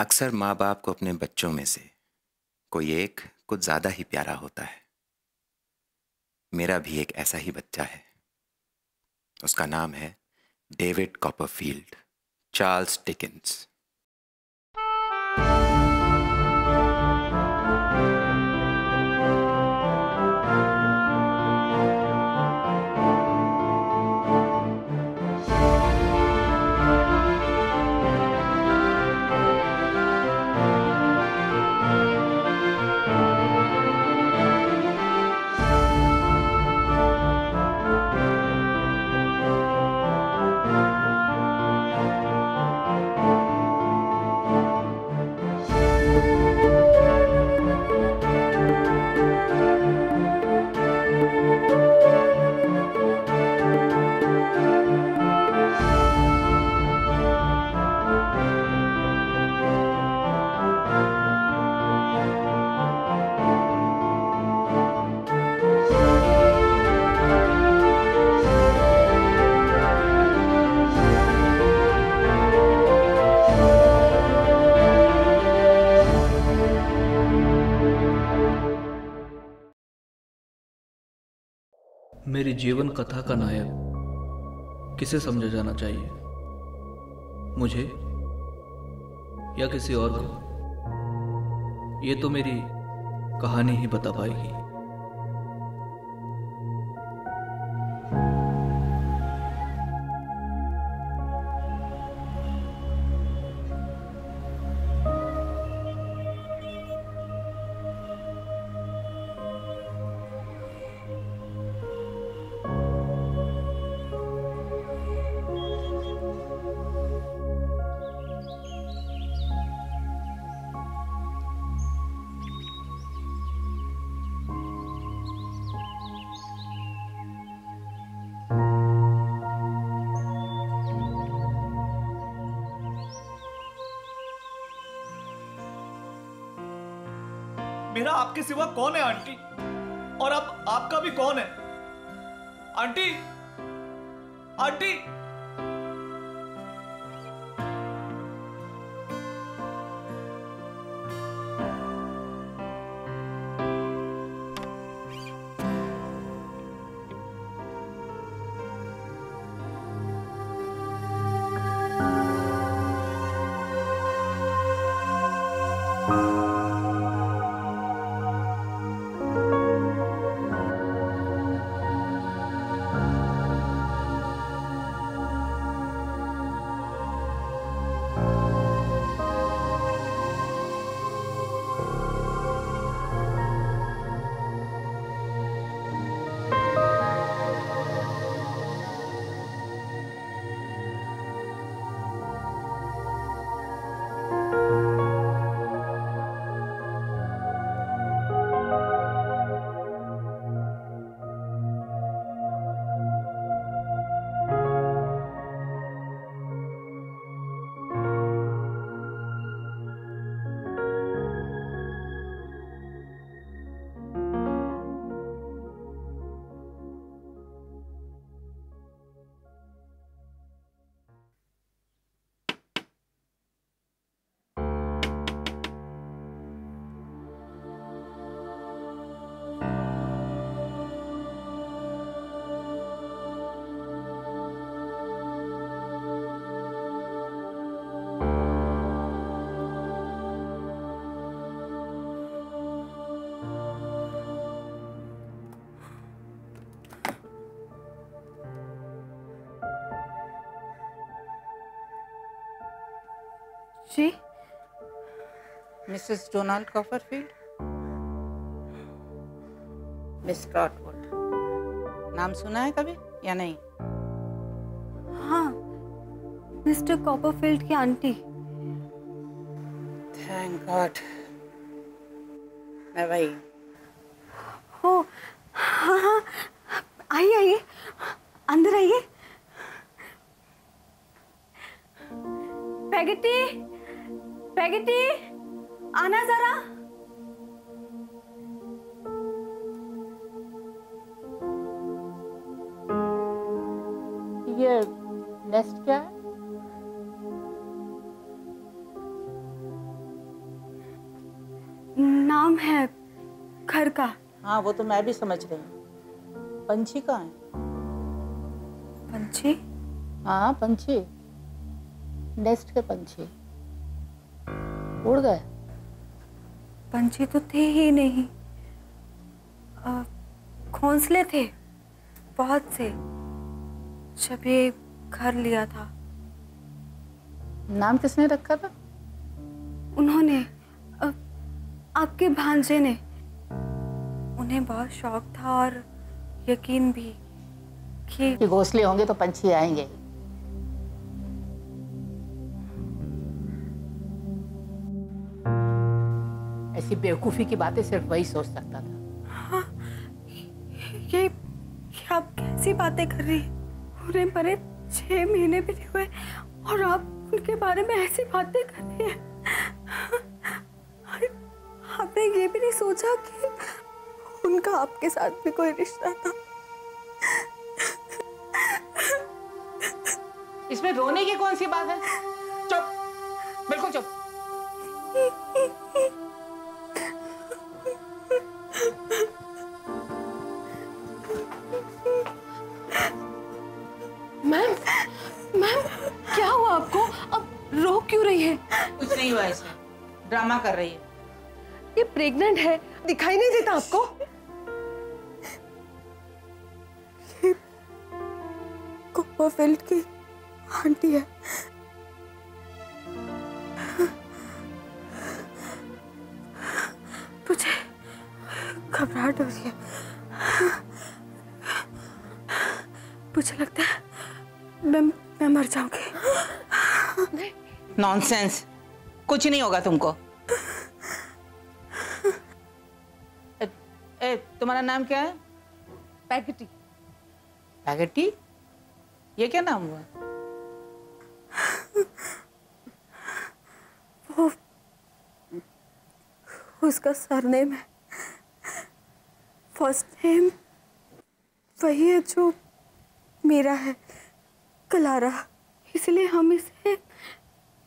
अक्सर माँ बाप को अपने बच्चों में से कोई एक कुछ ज़्यादा ही प्यारा होता है। मेरा भी एक ऐसा ही बच्चा है। उसका नाम है डेविड कॉपरफील्ड, चार्ल्स डिकिंस। मेरी जीवन कथा का नायक किसे समझा जाना चाहिए, मुझे या किसी और को? ये तो मेरी कहानी ही बता पाएगी। मेरा आपके सिवा कौन है आंटी? और अब आपका भी कौन है? आंटी, आंटी, जी, मिसेस डोनाल्ड कॉपरफील्ड, मिस ट्रॉटवुड, नाम सुना है कभी या नहीं? हाँ, मिस्टर कॉपरफील्ड की आंटी। थैंक गॉड, मैं वही। हो, हाँ हाँ, आइए आइए, अंदर आइए। पैगेटी, पैगेटी, आना जरा। ये नेस्ट क्या है? है घर का। हाँ वो तो मैं भी समझ रही हूँ। पंछी कहाँ है? पंछी? हाँ पंछी, नेस्ट के पंछी उड़ गए। पंछी तो थे ही नहीं। घोंसले थे बहुत से जब ये घर लिया था। नाम किसने रखा था? उन्होंने आपके भांजे ने। उन्हें बहुत शौक था और यकीन भी कि घोंसले होंगे तो पंछी आएंगे। ऐसी बेवकूफी की बातें सिर्फ वही सोच सकता था। हाँ, ये आप कैसी बातें कर रही हैं? उन्हें मरे 6 महीने भी नहीं हुए और आप उनके बारे में ऐसी बातें कर रही हैं। आपने ये भी नहीं सोचा कि उनका आपके साथ भी कोई रिश्ता था? इसमें रोने की कौन सी बात है? चुप, बिल्कुल चुप। मैम, मैम क्या हुआ आपको? अब रो क्यों रही है? कुछ नहीं हुआ इसे, ड्रामा कर रही है। ये प्रेग्नेंट है, दिखाई नहीं देता आपको? कोपरफील्ड की आंटी है। मुझे घबराहट हो रही है। मुझे लगता है मैं मर जाऊंगी। नॉनसेंस, कुछ नहीं होगा तुमको। तुम्हारा नाम क्या है? पैकेटी। पैकेटी? ये क्या नाम हुआ? वो उसका सरनेम है। फर्स्ट नेम वही है जो मेरा है, कलारा। इसलिए हम इसे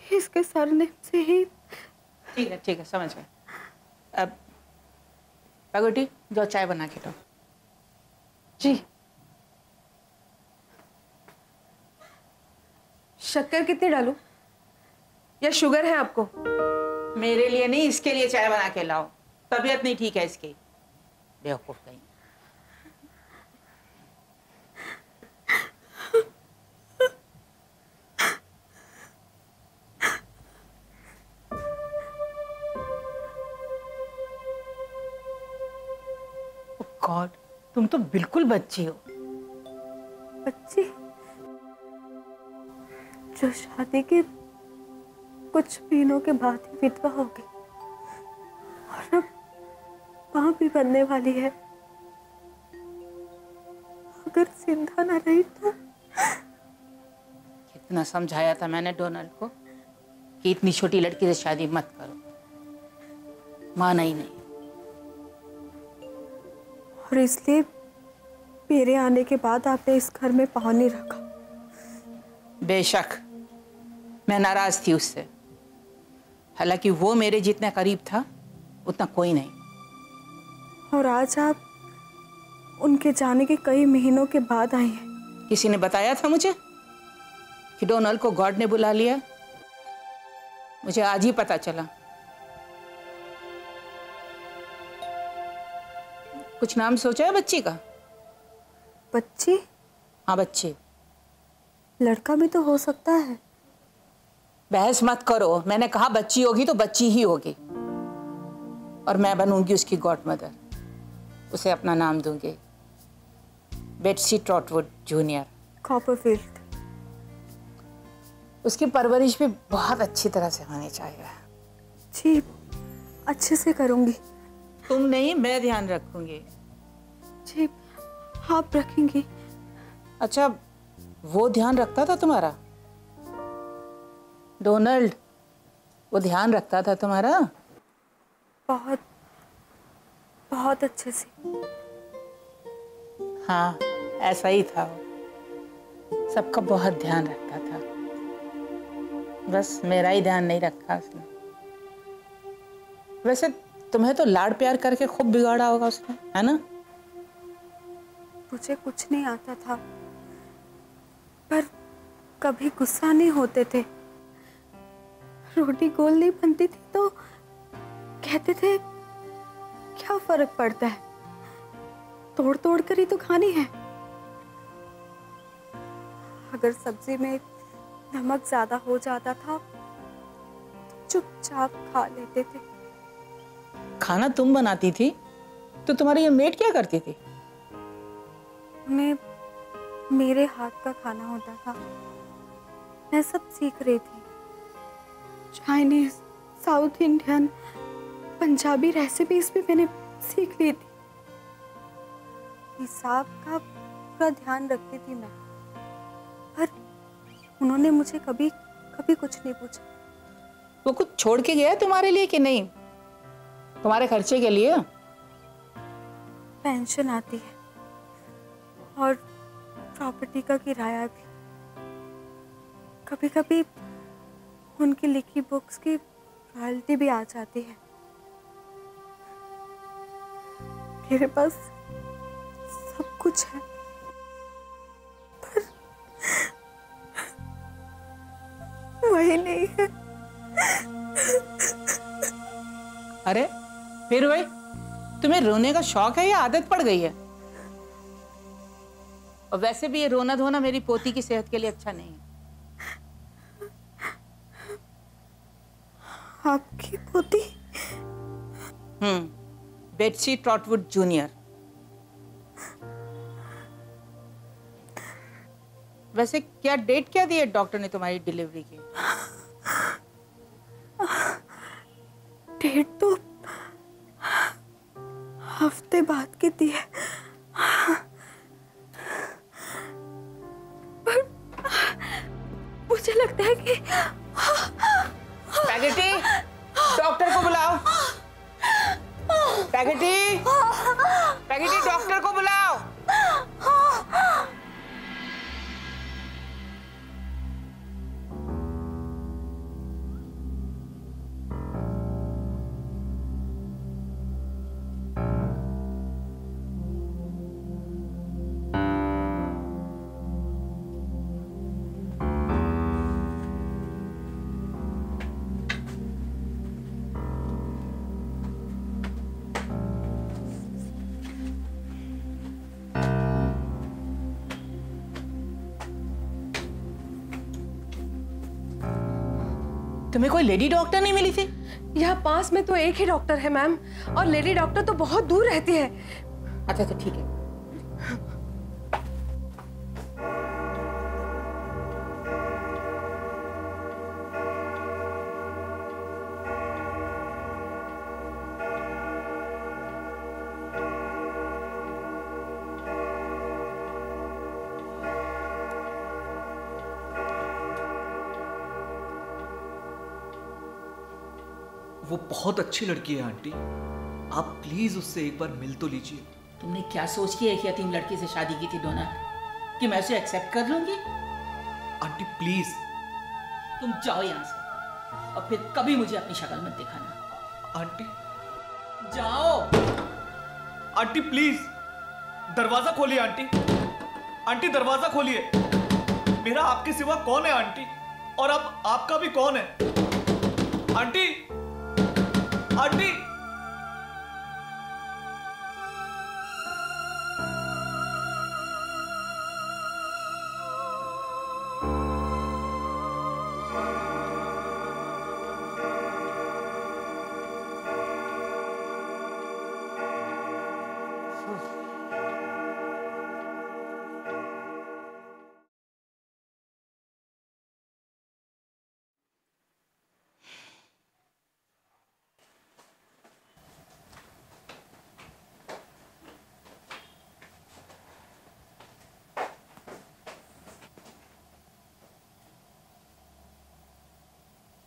इसके सरनेम से ही। ठीक है समझ गए। अब पैकेटी जाओ चाय बना के लो। जी। शक्कर कितनी डालूं? या शुगर है आपको? मेरे लिए नहीं, इसके लिए चाय बना के लाओ। तबीयत नहीं ठीक है इसकी, बेवकूफ कहीं। गॉड, तुम तो बिल्कुल बच्ची हो। बच्ची जो शादी के कुछ महीनों के बाद ही विधवा हो गई और अब मां भी बनने वाली है। अगर जिंदा न रही तो। कितना समझाया था मैंने डोनाल्ड को कि इतनी छोटी लड़की से शादी मत करो, माना ही नहीं। और इसलिए मेरे आने के बाद आपने इस घर में पाँव नहीं रखा। बेशक मैं नाराज थी उससे, हालांकि वो मेरे जितना करीब था उतना कोई नहीं। और आज आप उनके जाने के कई महीनों के बाद आई हैं। किसी ने बताया था मुझे कि डोनाल्ड को गॉड ने बुला लिया? मुझे आज ही पता चला। कुछ नाम सोचा है बच्ची का? बच्ची? हाँ बच्ची। लड़का भी तो हो सकता है। बहस मत करो, मैंने कहा बच्ची होगी तो बच्ची ही होगी, और मैं बनूंगी उसकी गॉड मदर। उसे अपना नाम दूंगी बेट्सी ट्रॉटवुड जूनियर। कॉपरफील्ड। उसकी परवरिश भी बहुत अच्छी तरह से होनी चाहिए। जी, अच्छे से करूंगी। तुम नहीं, मैं ध्यान रखूंगी। जी, आप रखेंगी। अच्छा, वो ध्यान रखता था तुम्हारा? डोनाल्ड वो ध्यान रखता था तुम्हारा? बहुत बहुत अच्छे से। हाँ, ऐसा ही था वो, सबका बहुत ध्यान रखता था। बस मेरा ही ध्यान नहीं रखा उसने। वैसे तुम्हें तो लाड़ प्यार करके खूब बिगाड़ा होगा उसने, है ना? मुझे कुछ नहीं आता था, पर कभी गुस्सा नहीं होते थे। रोटी गोल नहीं बनती थी तो कहते थे क्या फर्क पड़ता है, तोड़ तोड़ कर ही तो खानी है। अगर सब्जी में नमक ज्यादा हो जाता था तो चुपचाप खा लेते थे। खाना तुम बनाती थी तो तुम्हारी ये मेड क्या करती थी? मेरे हाथ का खाना होता था, मैं सब सीख रही थी। Chinese, south Indian, Punjabi recipes भी मैंने सीख ली थी। हिसाब का पूरा ध्यान रखती थी मैं, पर उन्होंने मुझे कभी कभी कुछ नहीं पूछा। वो कुछ छोड़ के गया तुम्हारे लिए कि नहीं? तुम्हारे खर्चे के लिए? पेंशन आती है और प्रॉपर्टी का किराया भी। कभी कभी उनकी लिखी बुक्स की रॉयल्टी भी आ जाती है। मेरे पास सब कुछ है, पर वही नहीं है। अरे फिर भाई, तुम्हें रोने का शौक है या आदत पड़ गई है? और वैसे भी ये रोना धोना मेरी पोती की सेहत के लिए अच्छा नहीं है। आपकी पोती? Betsey Trotwood junior. वैसे क्या डेट क्या दी है डॉक्टर ने तुम्हारी डिलीवरी की? डेट तो हफ्ते बाद की दी है, पर मुझे लगता है कि पैगेटी, डॉक्टर को बुलाओ। पैगेटी, पैगेटी, डॉक्टर को बुलाओ। तुम्हें कोई लेडी डॉक्टर नहीं मिली थी? यहाँ पास में तो एक ही डॉक्टर है मैम, और लेडी डॉक्टर तो बहुत दूर रहती है। अच्छा अच्छा ठीक है। वो बहुत अच्छी लड़की है आंटी, आप प्लीज उससे एक बार मिल तो लीजिए। तुमने क्या सोच के एक यतीम लड़की से शादी की थी डोना, कि मैं उसे एक्सेप्ट कर लूंगी? Aunty please. तुम जाओ यहाँ से और फिर कभी मुझे अपनी शक्ल मत दिखाना। आंटी, जाओ। आंटी प्लीज, दरवाजा खोलिए आंटी। आंटी दरवाजा खोलिए। मेरा आपके सिवा कौन है आंटी, और अब आपका भी कौन है? Aunty, aunty.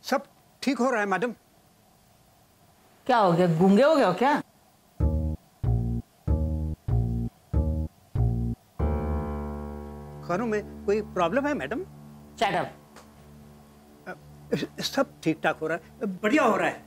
सब ठीक हो रहा है मैडम। क्या हो गया, गूंगे हो गए हो क्या? कानों में कोई प्रॉब्लम है मैडम? Shut up. सब ठीक ठाक हो रहा है, बढ़िया हो रहा है।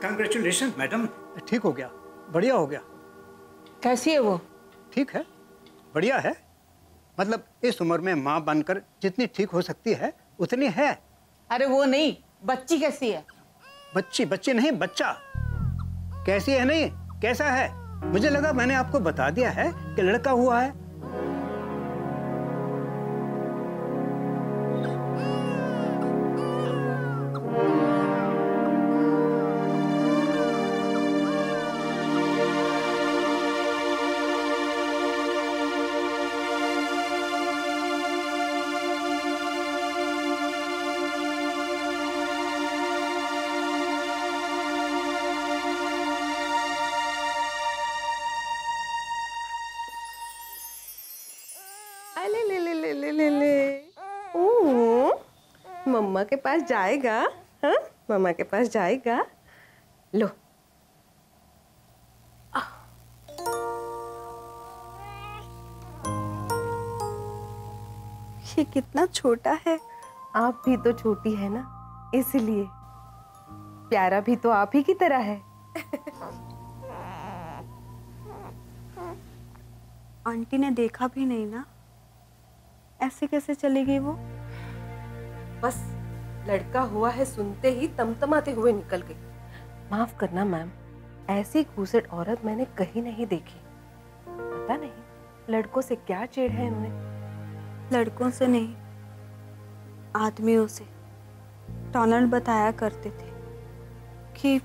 कंग्रेचुलेशन मैडम, ठीक हो गया, बढ़िया हो गया। कैसी है वो? ठीक है, बढ़िया है। मतलब इस उम्र में माँ बनकर जितनी ठीक हो सकती है उतनी है। अरे वो नहीं, बच्ची कैसी है? बच्ची? बच्ची नहीं, बच्चा। कैसी है नहीं, कैसा है? मुझे लगा मैंने आपको बता दिया है कि लड़का हुआ है। ले ले ले ले ले ले ले। ओह, मम्मा के पास जाएगा? हाँ, मम्मा के पास जाएगा। लो। ये कितना छोटा है। आप भी तो छोटी है ना, इसलिए। प्यारा भी तो आप ही की तरह है। आंटी ने देखा भी नहीं ना, ऐसे कैसे चली गई वो? बस लड़का हुआ है सुनते ही तमतमाते हुए निकल गई। माफ करना मैम, ऐसी घूसट औरत मैंने कहीं नहीं देखी। पता नहीं लड़कों से क्या चिढ़ है इन्हें। लड़कों से नहीं, आदमियों से। डोनाल्ड बताया करते थे कि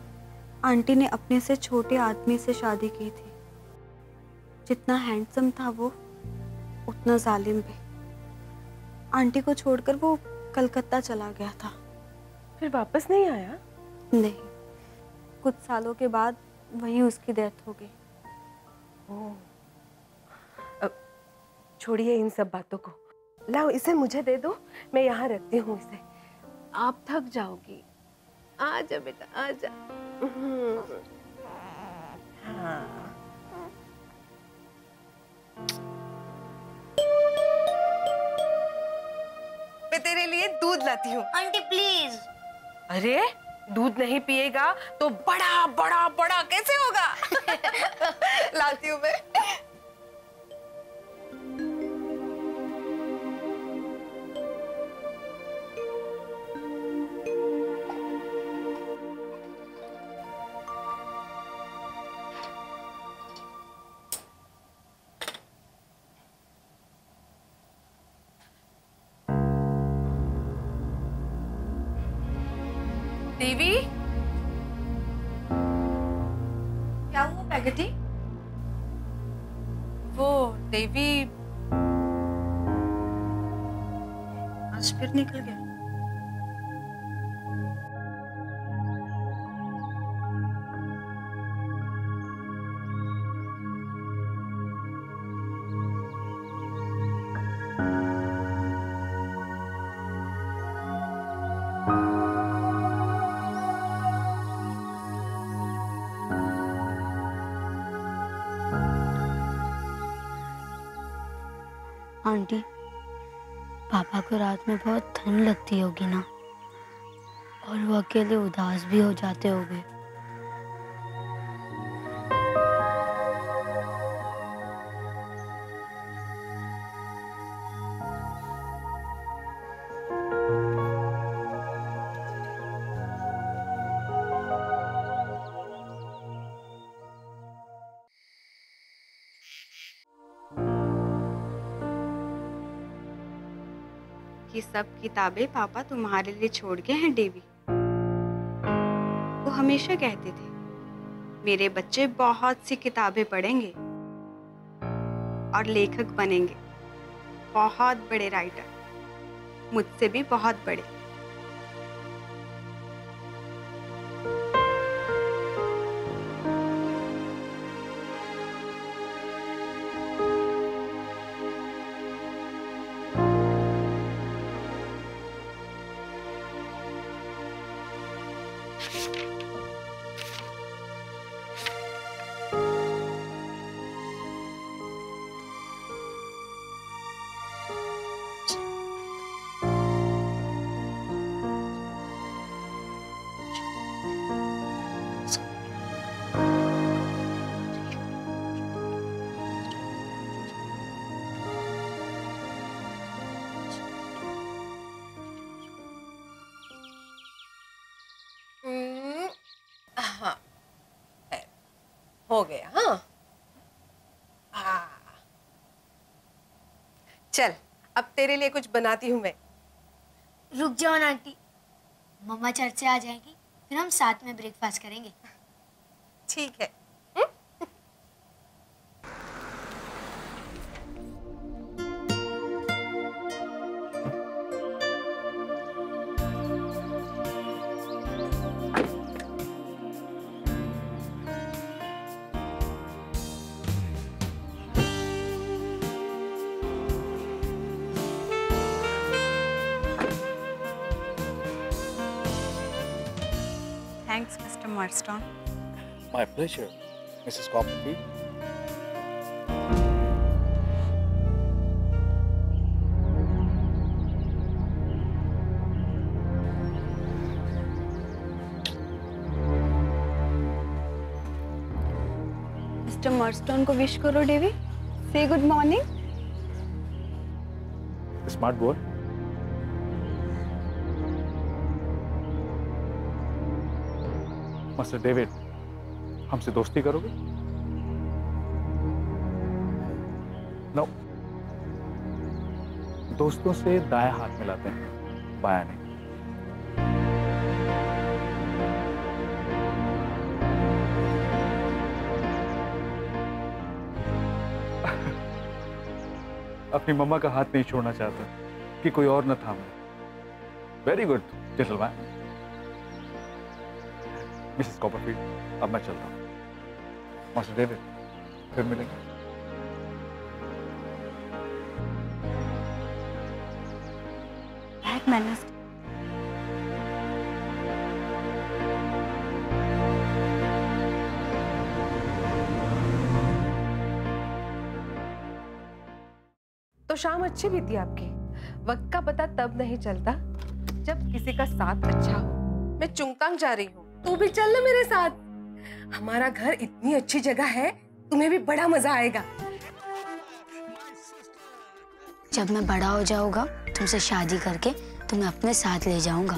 आंटी ने अपने से छोटे आदमी से शादी की थी। जितना हैंडसम था वो, उतना जालिम भी। आंटी को छोड़कर वो कलकत्ता चला गया था। फिर वापस नहीं आया? नहीं, कुछ सालों के बाद वहीं उसकी डेथ हो गई। ओह, अब छोड़िए इन सब बातों को। लाओ इसे मुझे दे दो, मैं यहाँ रखती हूँ इसे। आप थक जाओगी। आजा बेटा, आजा। हाँ। मैं तेरे लिए दूध लाती हूँ। Aunty please. अरे दूध नहीं पिएगा तो बड़ा बड़ा बड़ा कैसे होगा? लाती हूँ मैं। देवी, क्या हुआ प्रगति? वो देवी आज फिर निकल गया। आंटी, पापा को रात में बहुत ठंड लगती होगी ना, और वो अकेले उदास भी हो जाते होंगे। ये सब किताबें पापा तुम्हारे लिए छोड़ गए हैं देवी। वो हमेशा कहते थे मेरे बच्चे बहुत सी किताबें पढ़ेंगे और लेखक बनेंगे, बहुत बड़े राइटर, मुझसे भी बहुत बड़े। हाँ हो गया। हाँ चल अब तेरे लिए कुछ बनाती हूँ मैं। रुक जाओ ना आंटी, मम्मा चर्च से आ जाएगी, फिर हम साथ में ब्रेकफास्ट करेंगे। ठीक है। Thanks, Mr. Marston. My pleasure, Mrs. Copperfield. Mr. Marston को विश करो Davy. Say good morning. Smart boy. Mister David, हमसे दोस्ती करोगे? नो, दोस्तों से दायां हाथ मिलाते हैं, बायां नहीं। अपनी मम्मा का हाथ नहीं छोड़ना चाहता कि कोई और न थामे। Very good gentleman. Mrs Copperfield, अब मैं चलता हूँ। मास्टर डेविड, फिर मिलेंगे। Bad manners. तो शाम अच्छी बीती आपकी। वक्त का पता तब नहीं चलता जब किसी का साथ अच्छा हो। मैं चुंगतांग जा रही हूँ, तू भी चल ना मेरे साथ। हमारा घर इतनी अच्छी जगह है, तुम्हें भी बड़ा मजा आएगा। जब मैं बड़ा हो जाऊंगा, तुमसे शादी करके तुम्हें अपने साथ ले जाऊंगा।